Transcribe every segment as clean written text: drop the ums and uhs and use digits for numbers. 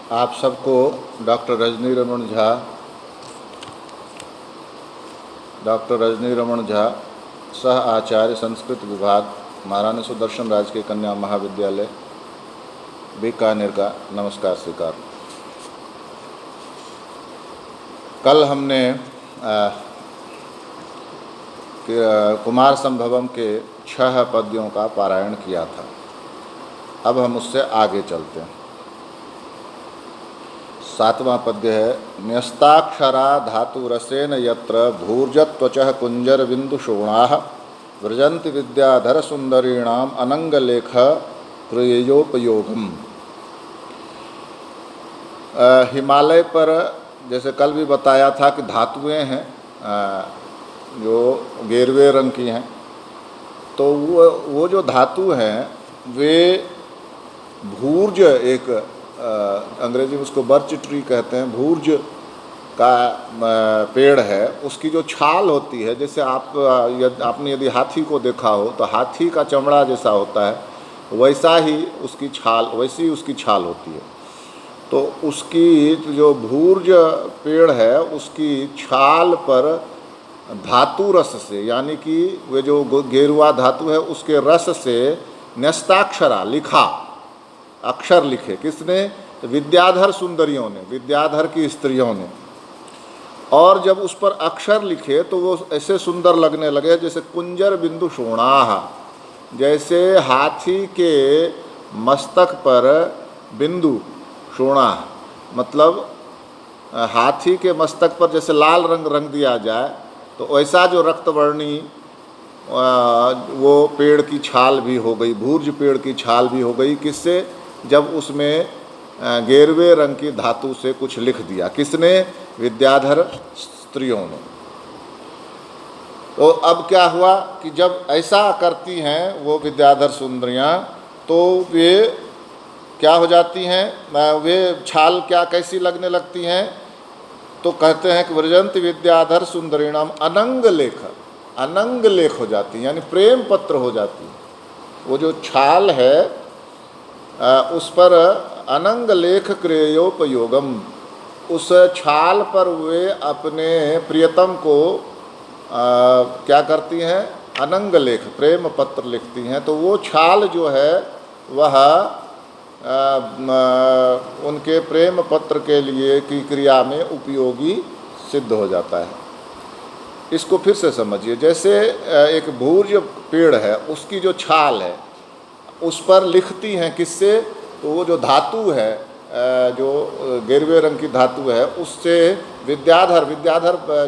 आप सबको डॉक्टर रजनी रमन झा सह आचार्य संस्कृत विभाग महारानी सुदर्शन राजकीय कन्या महाविद्यालय बीकानेर का नमस्कार स्वीकार। कल हमने कुमार संभवम के 6 पद्यों का पारायण किया था। अब हम उससे आगे चलते हैं। 7वां पद्य है, न्यस्ताक्षरा धातुरसेन यत्र भूर्जत्वचः कुंजर बिंदु शोणाः व्रजन्ति विद्याधर सुंदरीणाम अनंगलेख क्रियोपयोगम। हिमालय पर जैसे कल भी बताया था कि धातुएं हैं जो गेरुए रंग की हैं, तो वो जो धातु हैं वे भूर्ज, एक अंग्रेजी में उसको बर्च ट्री कहते हैं, भूर्ज का पेड़ है। उसकी जो छाल होती है, जैसे आपने यदि हाथी को देखा हो तो हाथी का चमड़ा जैसा होता है, वैसी उसकी छाल होती है। तो उसकी जो भूर्ज पेड़ है उसकी छाल पर धातु रस से, यानी कि वे जो गेरुआ धातु है उसके रस से न्यस्ताक्षरा लिखा, अक्षर लिखे। किसने? विद्याधर सुंदरियों ने, विद्याधर की स्त्रियों ने। और जब उस पर अक्षर लिखे तो वो ऐसे सुंदर लगने लगे जैसे कुंजर बिंदु शोणाः, जैसे हाथी के मस्तक पर बिंदु, शोणाः मतलब हाथी के मस्तक पर जैसे लाल रंग दिया जाए तो वैसा जो रक्तवर्णी वो पेड़ की छाल भी हो गई, भूर्ज पेड़ की छाल भी हो गई। किससे? जब उसमें गेरुए रंग की धातु से कुछ लिख दिया। किसने? विद्याधर स्त्रियों ने। तो अब क्या हुआ कि जब ऐसा करती हैं वो विद्याधर सुंदरियां, तो वे क्या हो जाती हैं? वे छाल कैसी लगने लगती हैं? तो कहते हैं कि व्रजंत विद्याधर सुंदरीणाम अनंग लेख, अनंग लेख हो जाती हैं, यानी प्रेम पत्र हो जाती है। वो जो छाल है उस पर अनंग लेख क्रियोपयोगम, उस छाल पर वे अपने प्रियतम को क्या करती हैं? अनंग लेख, प्रेम पत्र लिखती हैं। तो वो छाल जो है वह उनके प्रेम पत्र के लिए की क्रिया में उपयोगी सिद्ध हो जाता है। इसको फिर से समझिए। जैसे एक भूर्ज पेड़ है, उसकी जो छाल है उस पर लिखती हैं। किससे? तो वो जो धातु है, जो गेरुए रंग की धातु है, उससे विद्याधर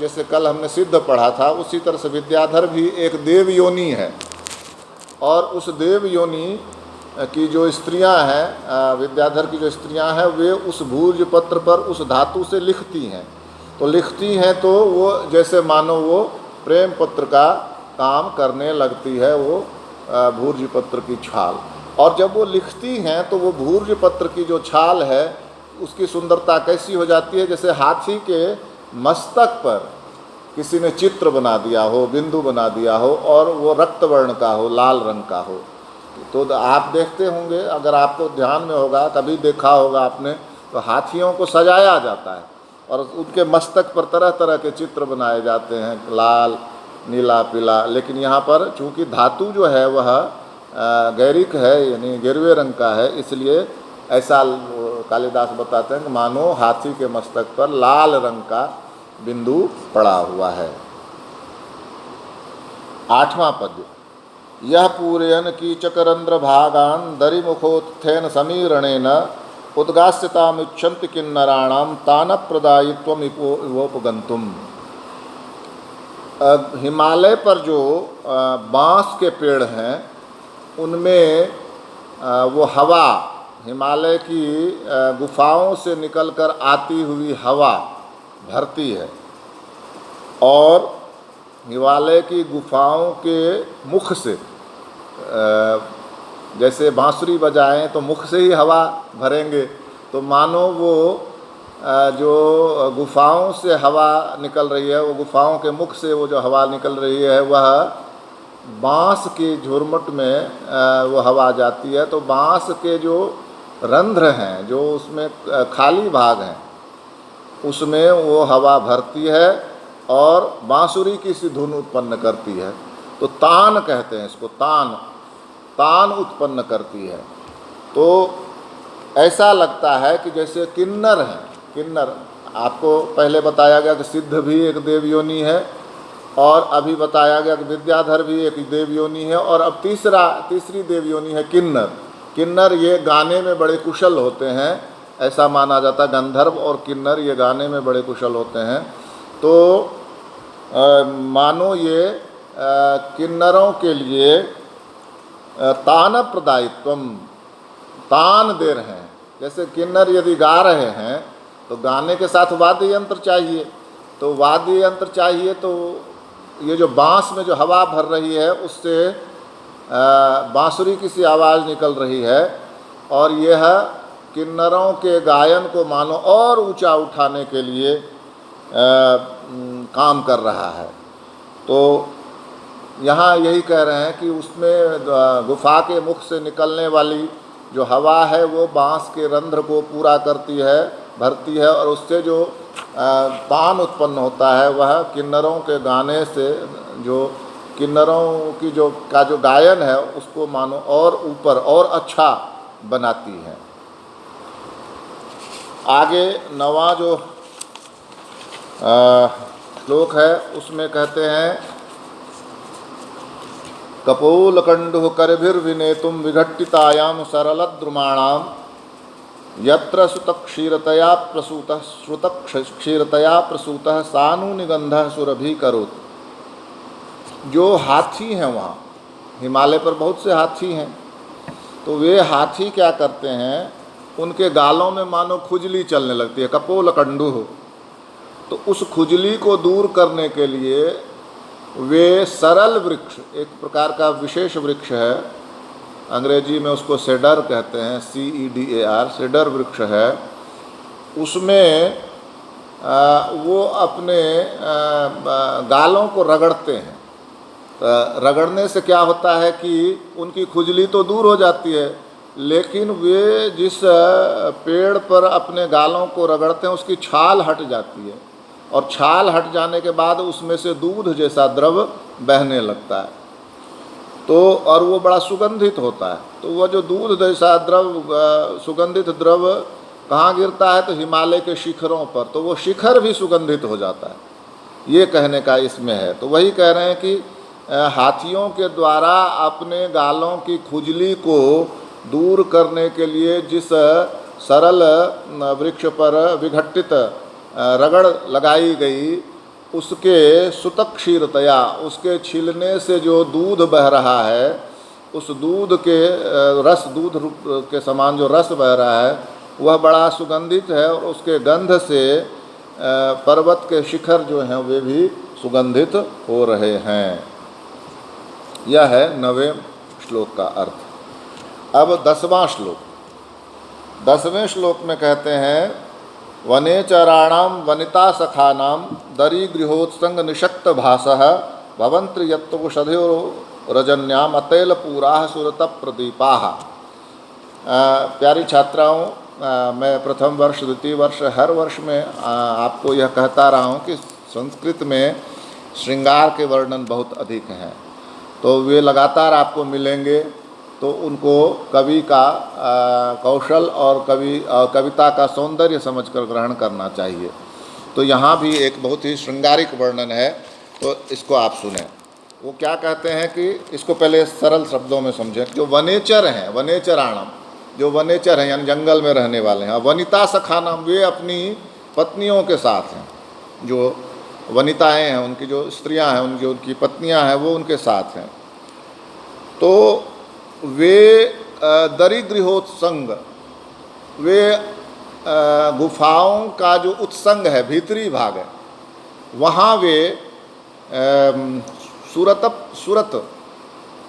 जैसे कल हमने सिद्ध पढ़ा था, उसी तरह से विद्याधर भी एक देव योनि है। और उस देव योनि की जो स्त्रियां हैं, विद्याधर की जो स्त्रियां हैं, वे उस भूर्ज पत्र पर उस धातु से लिखती हैं। तो लिखती हैं तो वो जैसे मानो वो प्रेम पत्र का काम करने लगती है, वो भूर्ज पत्र की छाल। और जब वो लिखती हैं तो वो भूर्ज पत्र की जो छाल है उसकी सुंदरता कैसी हो जाती है? जैसे हाथी के मस्तक पर किसी ने चित्र बना दिया हो, बिंदु बना दिया हो, और वो रक्तवर्ण का हो, लाल रंग का हो। तो आप देखते होंगे, अगर आपको ध्यान में होगा, कभी देखा होगा आपने, तो हाथियों को सजाया जाता है और उनके मस्तक पर तरह तरह के चित्र बनाए जाते हैं, लाल, नीला, पीला। लेकिन यहाँ पर चूँकि धातु जो है वह गैरिक है, यानी गेरुए रंग का है, इसलिए ऐसा कालिदास बताते हैं कि मानो हाथी के मस्तक पर लाल रंग का बिंदु पड़ा हुआ है। 8वां पद्य, यह पूरयन कीचकरंद्र भागान दरिमुखोत्थेन समीरणेन उद्गास्यतामिच्छन्ति किन्नराणाम तान प्रदायित्वम इवोपगंतुम। हिमालय पर जो बांस के पेड़ हैं उनमें वो हवा, हिमालय की गुफाओं से निकलकर आती हुई हवा भरती है, और हिमालय की गुफाओं के मुख से, जैसे बांसुरी बजाएं तो मुख से ही हवा भरेंगे, तो मानो वो जो गुफाओं से हवा निकल रही है, वो गुफाओं के मुख से वो जो हवा निकल रही है वह बांस की झुरमुट में वो हवा जाती है। तो बांस के जो रंध्र हैं, जो उसमें खाली भाग हैं, उसमें वो हवा भरती है और बांसुरी की सी धुन उत्पन्न करती है। तो तान कहते हैं इसको, तान, तान उत्पन्न करती है। तो ऐसा लगता है कि जैसे किन्नर है। किन्नर, आपको पहले बताया गया कि सिद्ध भी एक देवयोनि है, और अभी बताया गया कि विद्याधर भी एक देवयोनि है, और अब तीसरी देवयोनि है किन्नर। किन्नर ये गाने में बड़े कुशल होते हैं, ऐसा माना जाता है। गंधर्व और किन्नर ये गाने में बड़े कुशल होते हैं। तो मानो ये किन्नरों के लिए तान प्रदायित्वम, तान दे रहे हैं। जैसे किन्नर यदि गा रहे हैं तो गाने के साथ वाद्य यंत्र चाहिए, तो वाद्य यंत्र चाहिए, तो ये जो बांस में जो हवा भर रही है उससे बांसुरी की सी आवाज़ निकल रही है, और यह किन्नरों के गायन को मानो और ऊंचा उठाने के लिए काम कर रहा है। तो यहाँ यही कह रहे हैं कि उसमें गुफा के मुख से निकलने वाली जो हवा है वो बांस के रंध्र को पूरा करती है, भरती है, और उससे जो तान उत्पन्न होता है वह किन्नरों के गाने से, जो किन्नरों की जो गायन है उसको मानो और ऊपर और अच्छा बनाती है। आगे 9वां जो श्लोक है उसमें कहते हैं, कपोलकंडुः करभिर्विनेतुं विघट्टितायां सरलद्रुमाणां यत्र सुतक्षीरतया प्रसूतः श्रुतक्षीरतया प्रसूतः सानुनिगंधः सुरभिकरोत्। जो हाथी हैं वहाँ, हिमालय पर बहुत से हाथी हैं, तो वे हाथी क्या करते हैं, उनके गालों में मानो खुजली चलने लगती है, कपोलकंडुः। तो उस खुजली को दूर करने के लिए वे सरल वृक्ष, एक प्रकार का विशेष वृक्ष है, अंग्रेजी में उसको सेडर कहते हैं, CEDAR, सेडर वृक्ष है, उसमें वो अपने गालों को रगड़ते हैं। रगड़ने से क्या होता है कि उनकी खुजली तो दूर हो जाती है, लेकिन वे जिस पेड़ पर अपने गालों को रगड़ते हैं उसकी छाल हट जाती है, और छाल हट जाने के बाद उसमें से दूध जैसा द्रव बहने लगता है। तो और वो बड़ा सुगंधित होता है। तो वह जो दूध जैसा द्रव, सुगंधित द्रव कहाँ गिरता है, तो हिमालय के शिखरों पर, तो वो शिखर भी सुगंधित हो जाता है, ये कहने का इसमें है। तो वही कह रहे हैं कि हाथियों के द्वारा अपने गालों की खुजली को दूर करने के लिए जिस सरल वृक्ष पर विघट्टित रगड़ लगाई गई, उसके सुतक्षीरतया, उसके छिलने से जो दूध बह रहा है, उस दूध के रस, दूध के समान जो रस बह रहा है वह बड़ा सुगंधित है, और उसके गंध से पर्वत के शिखर जो हैं वे भी सुगंधित हो रहे हैं। यह है 9वें श्लोक का अर्थ। अब 10वां श्लोक, 10वें श्लोक में कहते हैं, वनेचराणाम वनिता सखानां दरीगृहोत्संग निषक्त भासः भवन्त्र यत्तोषधयो रजन्याम अतैलपूराः सुरतप प्रदीपाः। प्यारी छात्राओं, मैं प्रथम वर्ष, द्वितीय वर्ष, हर वर्ष में आपको यह कहता रहा हूँ कि संस्कृत में श्रृंगार के वर्णन बहुत अधिक हैं, तो वे लगातार आपको मिलेंगे। तो उनको कवि का कौशल और कविता का सौंदर्य समझकर ग्रहण करना चाहिए। तो यहाँ भी एक बहुत ही श्रृंगारिक वर्णन है, तो इसको आप सुने। वो क्या कहते हैं कि इसको पहले सरल शब्दों में समझें। जो वनेचर हैं, वनेचराणम, जो वनेचर हैं यानी जंगल में रहने वाले हैं, वनिता सखानाम, वे अपनी पत्नियों के साथ हैं। जो वनिताएं हैं, उनकी जो स्त्रियां हैं, उनकी उनकी पत्नियां हैं, वो उनके साथ हैं। तो वे दरिगृहोत्संग, वे गुफाओं का जो उत्संग है, भीतरी भाग है, वहाँ वे सुरत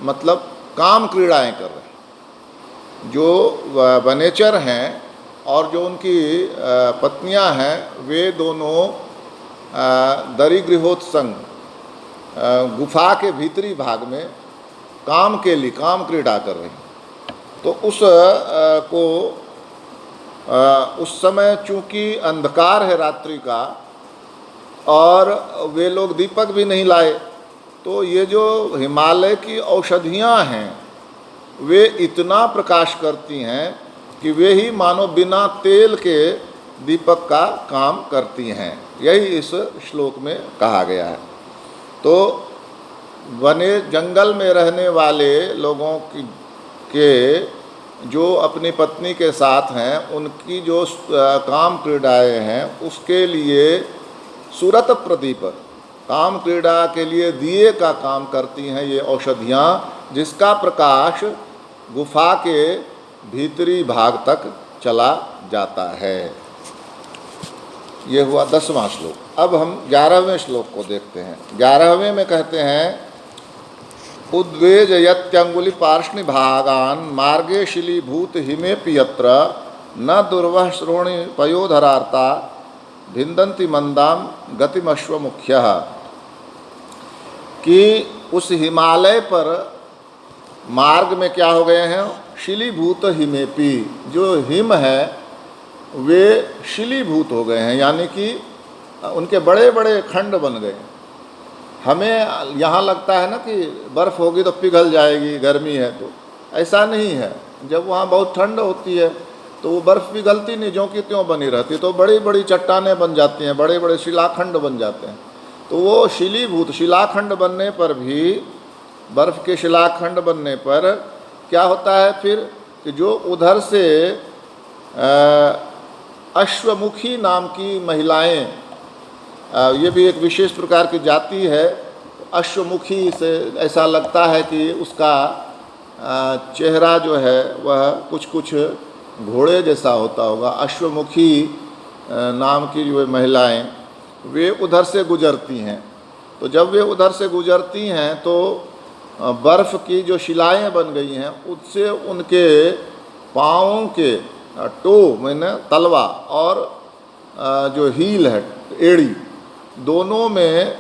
मतलब काम क्रीड़ाएँ कर रहे हैं। जो वनेचर हैं और जो उनकी पत्नियां हैं, वे दोनों दरिगृहोत्संग, गुफा के भीतरी भाग में काम के लिए, काम क्रीड़ा कर रही हैं। तो उस को उस समय चूंकि अंधकार है रात्रि का और वे लोग दीपक भी नहीं लाए, तो ये जो हिमालय की औषधियाँ हैं वे इतना प्रकाश करती हैं कि वे ही मानो बिना तेल के दीपक का काम करती हैं। यही इस श्लोक में कहा गया है। तो वने जंगल में रहने वाले लोगों के जो अपनी पत्नी के साथ हैं, उनकी जो काम क्रीड़ाएँ हैं उसके लिए सुरत प्रदीप, काम क्रीड़ा के लिए दिए का काम करती हैं ये औषधियाँ, जिसका प्रकाश गुफा के भीतरी भाग तक चला जाता है। ये हुआ 10वां श्लोक। अब हम 11वें श्लोक को देखते हैं। 11वें में कहते हैं, उद्वेजयत्यंगुली पार्ष्णि भागान मार्गे शिलीभूत हिमेपि यत्र न दुर्वः श्रोणि पयोधरार्ता भिंदंती मंदाम गतिमश्व मुख्यः। कि उस हिमालय पर मार्ग में क्या हो गए हैं, शिलीभूत हिमेपि, जो हिम है वे शिलीभूत हो गए हैं, यानी कि उनके बड़े बड़े खंड बन गए। हमें यहाँ लगता है ना कि बर्फ़ होगी तो पिघल जाएगी, गर्मी है, तो ऐसा नहीं है। जब वहाँ बहुत ठंड होती है तो वो बर्फ़ पिघलती नहीं, ज्यों की त्यों बनी रहती, तो बड़ी बड़ी चट्टानें बन जाती हैं, बड़े बड़े शिलाखंड बन जाते हैं। तो वो शिलीभूत शिलाखंड बनने पर भी, बर्फ़ के शिलाखंड बनने पर क्या होता है फिर, कि जो उधर से अश्वमुखी नाम की महिलाएं, ये भी एक विशेष प्रकार की जाति है। अश्वमुखी से ऐसा लगता है कि उसका चेहरा जो है वह कुछ कुछ घोड़े जैसा होता होगा। अश्वमुखी नाम की जो महिलाएं वे उधर से गुजरती हैं। तो जब वे उधर से गुजरती हैं तो बर्फ़ की जो शिलाएं बन गई हैं उससे उनके पाँवों के टो मैंने तलवा और जो हील है एड़ी, दोनों में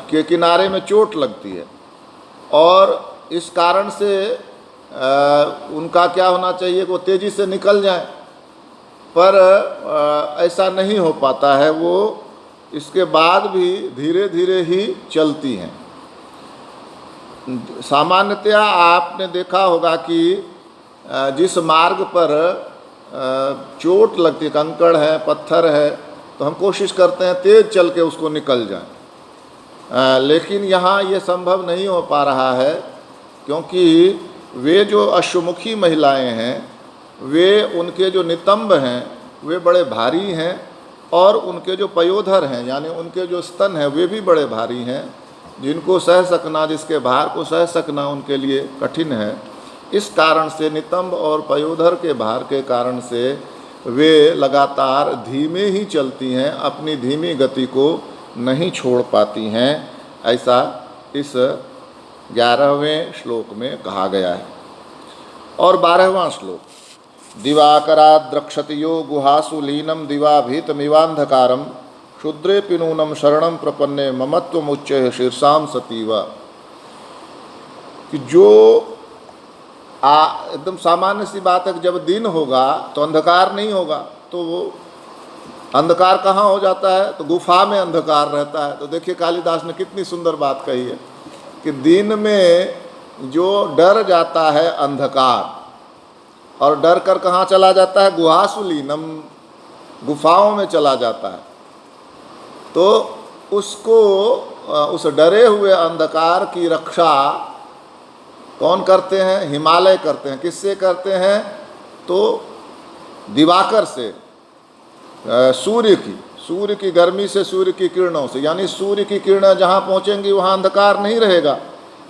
के किनारे में चोट लगती है। और इस कारण से उनका क्या होना चाहिए कि वो तेज़ी से निकल जाएं, पर ऐसा नहीं हो पाता है। वो इसके बाद भी धीरे धीरे ही चलती हैं। सामान्यतया आपने देखा होगा कि जिस मार्ग पर चोट लगती, कंकड़ है, पत्थर है, तो हम कोशिश करते हैं तेज़ चल के उसको निकल जाएं। लेकिन यहाँ ये संभव नहीं हो पा रहा है, क्योंकि वे जो अश्वमुखी महिलाएं हैं, वे उनके जो नितंब हैं वे बड़े भारी हैं, और उनके जो पयोधर हैं यानी उनके जो स्तन हैं वे भी बड़े भारी हैं, जिनको सह सकना, जिसके भार को सह सकना उनके लिए कठिन है। इस कारण से नितंब और पयोधर के भार के कारण से वे लगातार धीमे ही चलती हैं, अपनी धीमी गति को नहीं छोड़ पाती हैं। ऐसा इस 11वें श्लोक में कहा गया है। और 12वां श्लोक, दिवाकराद द्रक्षति यो गुहासु लीनम दिवाभीतमिवांधकारम क्षुद्रे पिनूनम शरणम प्रपन्ने ममत्वमुच्चय शीर्षाम सतीवा। कि जो एकदम सामान्य सी बात है कि जब दिन होगा तो अंधकार नहीं होगा, तो वो अंधकार कहाँ हो जाता है, तो गुफा में अंधकार रहता है। तो देखिए कालिदास ने कितनी सुंदर बात कही है कि दिन में जो डर जाता है अंधकार, और डर कर कहाँ चला जाता है, गुहासुलीनम, गुफाओं में चला जाता है। तो उसको, उस डरे हुए अंधकार की रक्षा कौन करते हैं, हिमालय करते हैं। किससे करते हैं, तो दिवाकर से, सूर्य की गर्मी से, सूर्य की किरणों से। यानी सूर्य की किरणें जहाँ पहुँचेंगी वहाँ अंधकार नहीं रहेगा,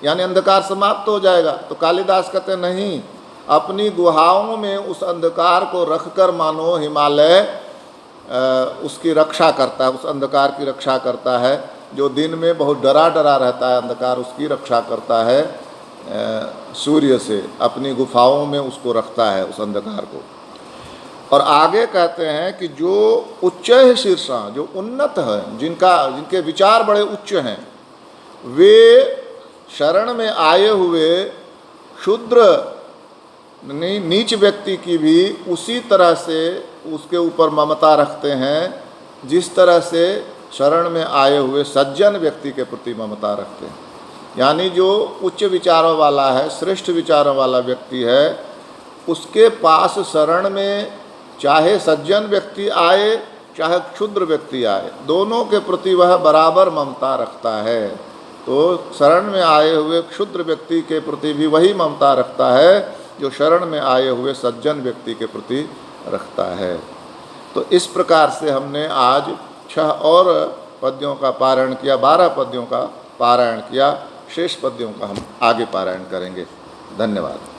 यानी अंधकार समाप्त हो जाएगा। तो कालिदास कहते नहीं, अपनी गुहाओं में उस अंधकार को रखकर मानो हिमालय उसकी रक्षा करता है, उस अंधकार की रक्षा करता है। जो दिन में बहुत डरा डरा रहता है अंधकार, उसकी रक्षा करता है सूर्य से, अपनी गुफाओं में उसको रखता है उस अंधकार को। और आगे कहते हैं कि जो उच्च शीर्षा, जो उन्नत है, जिनके विचार बड़े उच्च हैं, वे शरण में आए हुए क्षुद्र नीच व्यक्ति की भी उसी तरह से उसके ऊपर ममता रखते हैं जिस तरह से शरण में आए हुए सज्जन व्यक्ति के प्रति ममता रखते हैं। यानी जो उच्च विचारों वाला है, श्रेष्ठ विचारों वाला व्यक्ति है, उसके पास शरण में चाहे सज्जन व्यक्ति आए चाहे क्षुद्र व्यक्ति आए, दोनों के प्रति वह बराबर ममता रखता है। तो शरण में आए हुए क्षुद्र व्यक्ति के प्रति भी वही ममता रखता है जो शरण में आए हुए सज्जन व्यक्ति के प्रति रखता है। तो इस प्रकार से हमने आज 6 और पद्यों का पारायण किया, 12 पद्यों का पारायण किया। शेष पद्यों का हम आगे पारायण करेंगे। धन्यवाद।